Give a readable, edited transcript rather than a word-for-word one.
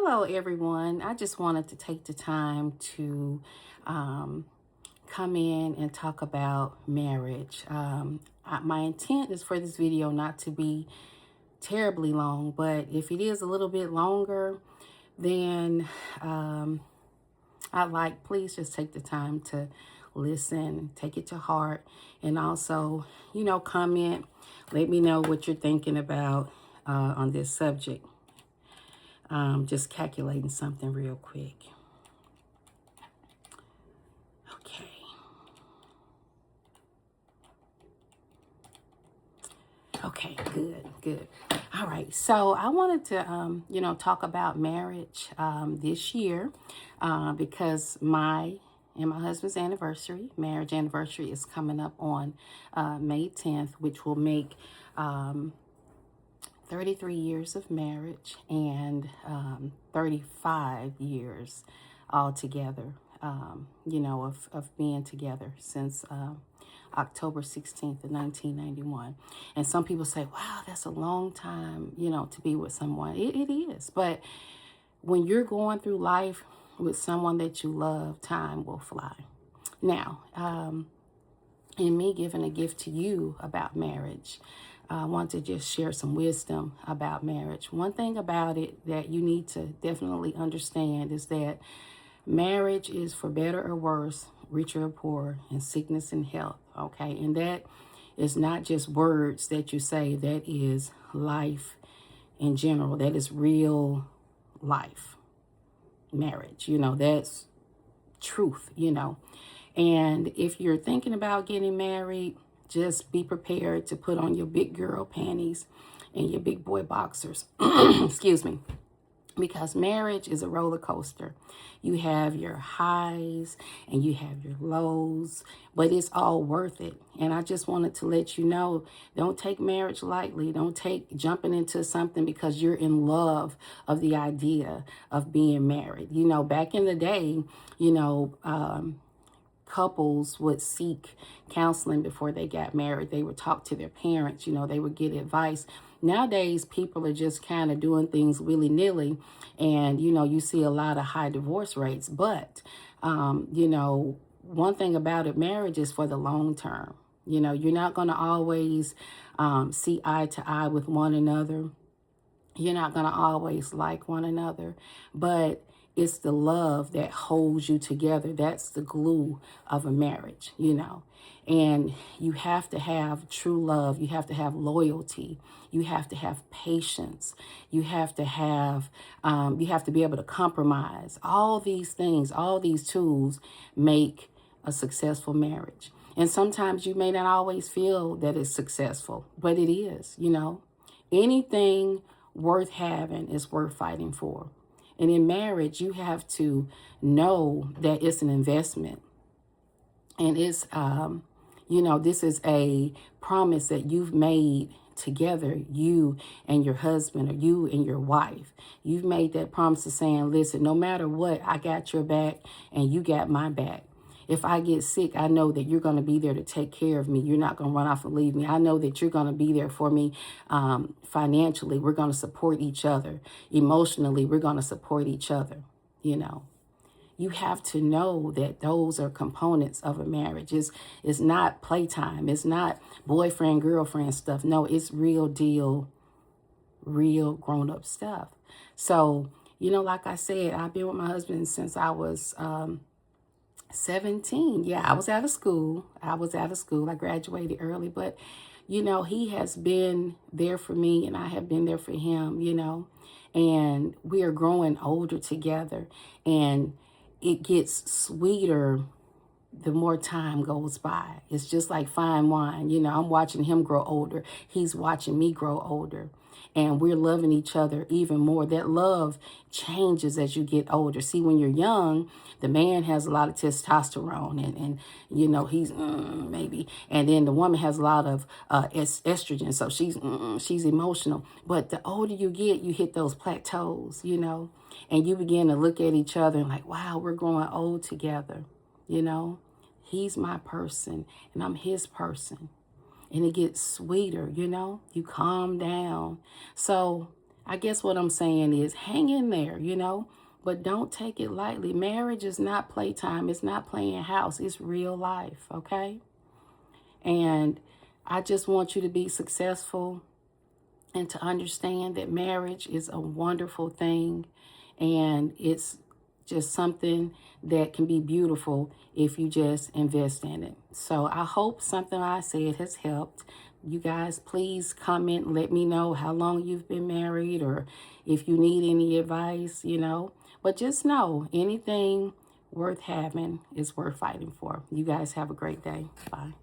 Hello, everyone. I just wanted to take the time to come in and talk about marriage. My intent is for this video not to be terribly long, but if it is a little bit longer, then please just take the time to listen, take it to heart, and also, comment. Let me know what you're thinking about on this subject. Just calculating something real quick. Okay. Okay, good. All right. So I wanted to, talk about marriage this year because my husband's marriage anniversary is coming up on May 10th, which will make 33 years of marriage and 35 years altogether, of being together since October 16th of 1991. And some people say, wow, that's a long time, to be with someone. It is. But when you're going through life with someone that you love, time will fly. Now, in me giving a gift to you about marriage, I want to just share some wisdom about marriage. One thing about it that you need to definitely understand is that marriage is for better or worse, richer or poor, in sickness and health, okay? And that is not just words that you say, that is life in general. That is real life, marriage, that's truth, And if you're thinking about getting married, just be prepared to put on your big girl panties and your big boy boxers. Excuse me. Because marriage is a roller coaster. You have your highs and you have your lows, but it's all worth it. And I just wanted to let you know, don't take marriage lightly. Don't take jumping into something because you're in love of the idea of being married. Back in the day, couples would seek counseling before they got married. They would talk to their parents, they would get advice. Nowadays, people are just kind of doing things willy-nilly, and, you see a lot of high divorce rates. But, one thing about it, marriage is for the long term. You're not going to always see eye to eye with one another. You're not going to always like one another, but it's the love that holds you together. That's the glue of a marriage, And you have to have true love. You have to have loyalty. You have to have patience. You have to be able to compromise. All these things, all these tools make a successful marriage. And sometimes you may not always feel that it's successful, but it is, Anything worth having is worth fighting for. And in marriage, you have to know that it's an investment. And it's, this is a promise that you've made together, you and your husband, or you and your wife. You've made that promise of saying, listen, no matter what, I got your back and you got my back. If I get sick, I know that you're going to be there to take care of me. You're not going to run off and leave me. I know that you're going to be there for me financially. We're going to support each other. Emotionally, we're going to support each other. You have to know that those are components of a marriage. It's not playtime. It's not boyfriend, girlfriend stuff. No, it's real deal, real grown-up stuff. So, like I said, I've been with my husband since I was 17. Yeah, I was out of school. I graduated early, but, he has been there for me and I have been there for him, and we are growing older together, and it gets sweeter the more time goes by. It's just like fine wine. I'm watching him grow older. He's watching me grow older. And we're loving each other even more. That love changes as you get older. See, when you're young, the man has a lot of testosterone and he's maybe. And then the woman has a lot of estrogen. So she's emotional. But the older you get, you hit those plateaus, and you begin to look at each other and like, wow, we're growing old together, He's my person and I'm his person. And it gets sweeter, you calm down. So I guess what I'm saying is hang in there, you know, but don't take it lightly. Marriage is not playtime. It's not playing house. It's real life, okay? And I just want you to be successful and to understand that marriage is a wonderful thing, and it's just something that can be beautiful if you just invest in it. So I hope something I said has helped. You guys, please comment, let me know how long you've been married, or if you need any advice, you know. But just know, anything worth having is worth fighting for. You guys have a great day. Bye.